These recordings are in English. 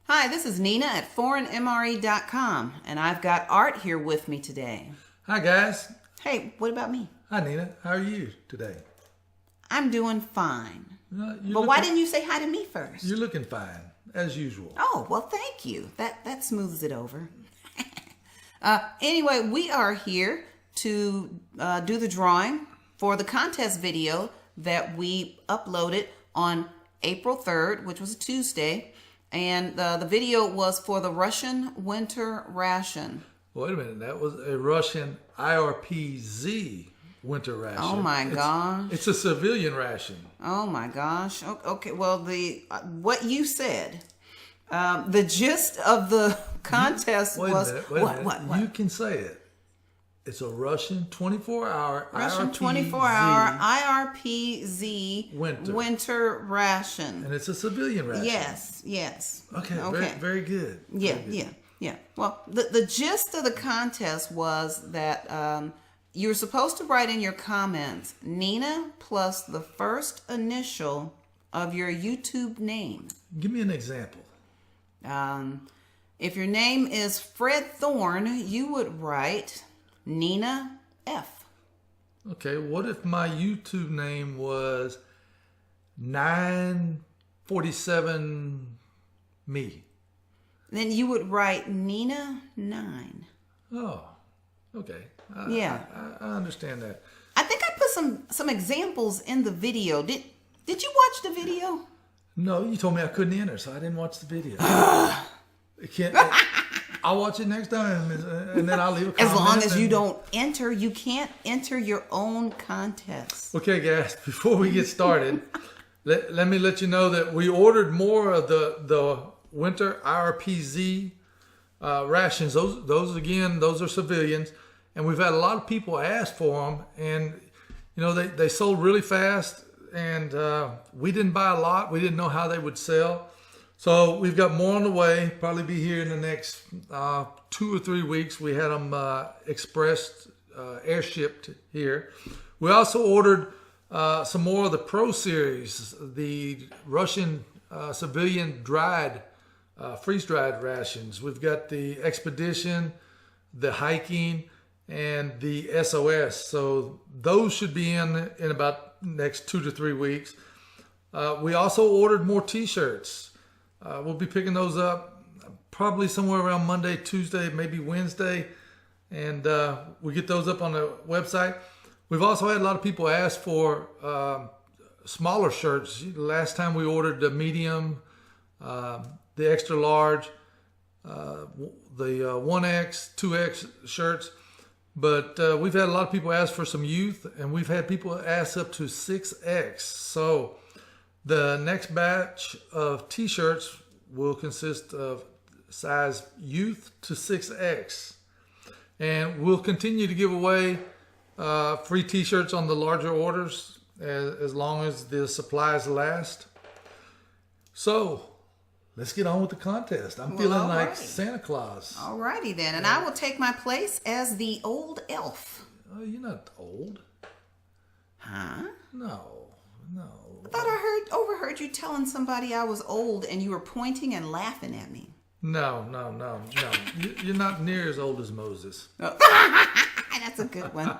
Hi, this is Nina at ForeignMRE.com, and I've got Art here with me today. Hi, guys. Hey, what about me? Hi, Nina. How are you today? I'm doing fine. But why didn't you say hi to me first? You're looking fine, as usual. Oh, well, thank you. That smooths it over. Anyway, we are here to do the drawing for the contest video that we uploaded on April 3rd, which was a Tuesday. And the video was for the Russian winter ration. Wait a minute. That was a Russian irp-z winter ration. Oh, my gosh. It's a civilian ration. Oh, my gosh. Okay, well, what you said, the gist of the contest was... Wait a minute. What? You can say it. It's a Russian 24-hour IRP-Z winter ration. And it's a civilian ration. Yes. Okay. Very good. Yeah. Well, the gist of the contest was that you were supposed to write in your comments Nina plus the first initial of your YouTube name. Give me an example. If your name is Fred Thorne, you would write Nina F. Okay, what if my YouTube name was 947 me? Then you would write Nina 9. Oh, okay. Yeah. I understand that. I think I put some examples in the video. Did you watch the video? No, you told me I couldn't enter, so I didn't watch the video. I'll watch it next time, and then I'll leave a comment. As long as you don't enter, you can't enter your own contest. Okay, guys, before we get started, let me let you know that we ordered more of the winter irp-z rations. Those are civilians, and we've had a lot of people ask for them, and they sold really fast, and we didn't buy a lot. We didn't know how they would sell. So we've got more on the way, probably be here in the next 2 or 3 weeks. We had them expressed, air shipped here. We also ordered some more of the Pro Series, the Russian civilian dried, freeze-dried rations. We've got the Expedition, the Hiking, and the SOS. So those should be in about next 2 to 3 weeks. We also ordered more T-shirts. We'll be picking those up probably somewhere around Monday, Tuesday, maybe Wednesday. And we get those up on the website. We've also had a lot of people ask for smaller shirts. Last time we ordered the medium, the extra large, the 1X, 2X shirts. But we've had a lot of people ask for some youth, and we've had people ask up to 6X. So the next batch of T-shirts will consist of size youth to 6X. And we'll continue to give away free T-shirts on the larger orders as long as the supplies last. So let's get on with the contest. I'm feeling like Santa Claus. Alrighty then. And I will take my place as the old elf. Oh, you're not old. Huh? No. I thought I overheard you telling somebody I was old, and you were pointing and laughing at me. No. You're not near as old as Moses. Oh. That's a good one.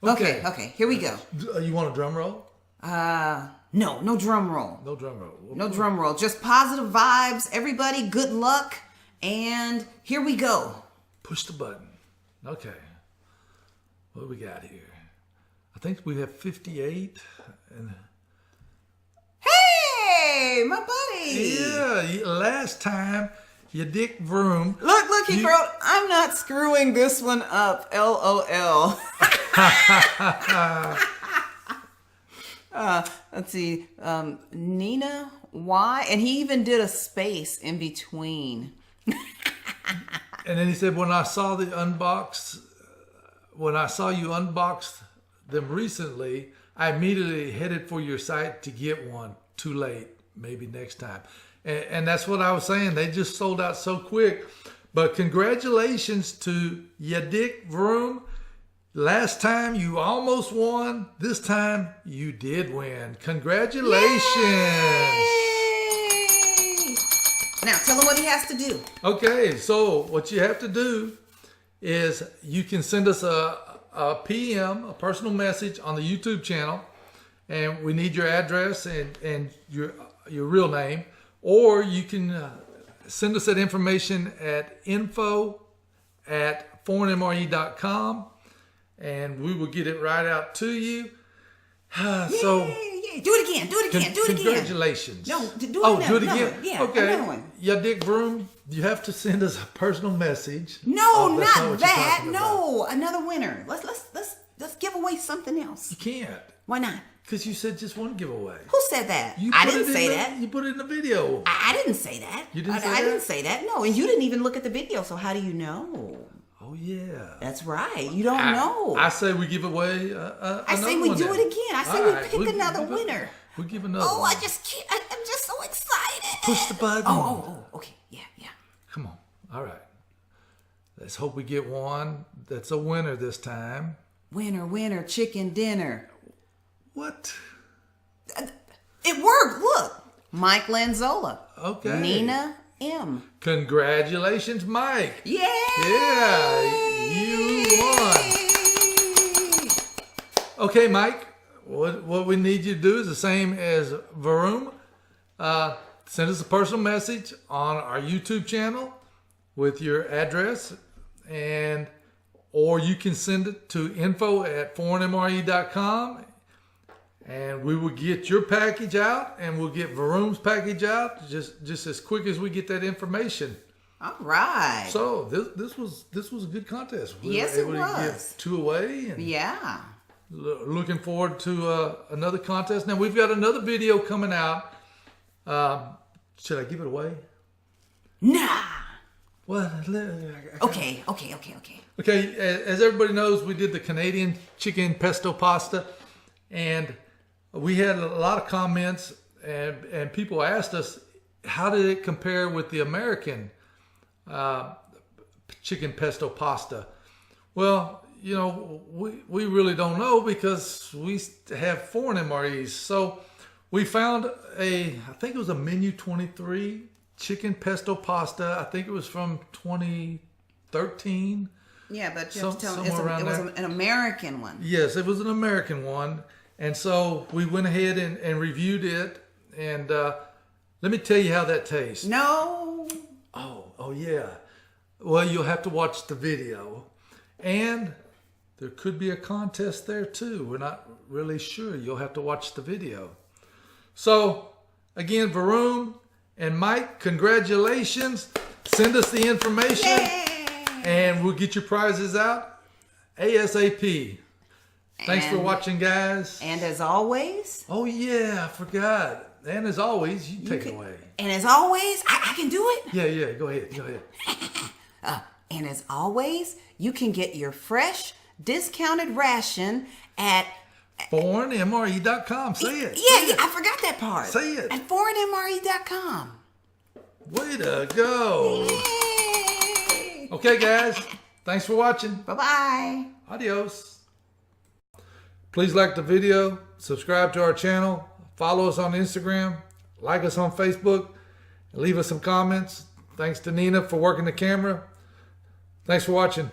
Okay, here we go. You want a drum roll? No drum roll. No drum roll. No drum roll. Just positive vibes. Everybody, good luck. And here we go. Push the button. Okay. What do we got here? I think we have 58. Hey, my buddy. Yeah, last time you dick vroom. Look, he wrote, I'm not screwing this one up, LOL. Let's see, Nina Y, and he even did a space in between. And then he said, when I saw you unbox them recently, I immediately headed for your site to get one. Too late, maybe next time. And that's what I was saying. They just sold out so quick. But congratulations to Yadik Vroom. Last time you almost won. This time you did win. Congratulations. Yay! Now tell him what he has to do. Okay, so what you have to do is you can send us a PM, a personal message on the YouTube channel, and we need your address and your real name, or you can send us that information at info@ForeignMRE.com, and we will get it right out to you. So. Yeah. Do it again. Congratulations. No, do it do it another again. one. Yeah, okay. another one. Yeah, Dick Vroom, you have to send us a personal message. No, That's not what you're that. talking No, another winner. Let's give away something else. You can't. Why not? Because you said just one giveaway. Who said that? You I put didn't it say in that. You put it in the video. I didn't say that. You didn't say I that? didn't say that. No, and you didn't even look at the video. So how do you know? Oh yeah. That's right. You don't know. I say we give away. I say we do it again. I say All we right, pick another winner. We give another. Oh, one. I just can't. I'm just so excited. Push the button. Oh. Okay. Yeah. Come on. All right. Let's hope we get one that's a winner this time. Winner, chicken dinner. What? It worked. Look, Mike Lanzola. Okay. Nina M. Congratulations, Mike. Yeah. Yeah, you won. Okay, Mike. What we need you to do is the same as Vroom. Send us a personal message on our YouTube channel with your address, or you can send it to info@ForeignMRE.com, and we will get your package out, and we'll get Vroom's package out just as quick as we get that information. All right. So this was a good contest. We Yes, were able it to was. give 2 away, and Yeah. looking forward to another contest. Now we've got another video coming out. Should I give it away? Nah. Well, Okay. Okay, as everybody knows, we did the Canadian chicken pesto pasta, and we had a lot of comments, and people asked us, how did it compare with the American chicken pesto pasta? Well, you know, we really don't know because we have foreign MREs. So we found I think it was a Menu 23 chicken pesto pasta. I think it was from 2013. Yeah, but you have to tell them Somewhere it was around an American one. Yes, it was an American one. And so we went ahead and reviewed it. And let me tell you how that tastes. No. Oh yeah. Well, you'll have to watch the video. And there could be a contest there too. We're not really sure. You'll have to watch the video. So again, Vroom and Mike, congratulations. Send us the information. Yay! And we'll get your prizes out ASAP. Thanks for watching, guys. And as always. Oh yeah, I forgot. And as always, you take it away. And as always, I can do it. Yeah, go ahead. And as always, you can get your fresh, discounted ration at ForeignMRE.com. Say it. Yeah, I forgot that part. Say it. At ForeignMRE.com. Way to go. Yay! Okay, guys. Thanks for watching. Bye-bye. Adios. Please like the video, subscribe to our channel, follow us on Instagram, like us on Facebook, and leave us some comments. Thanks to Nina for working the camera. Thanks for watching.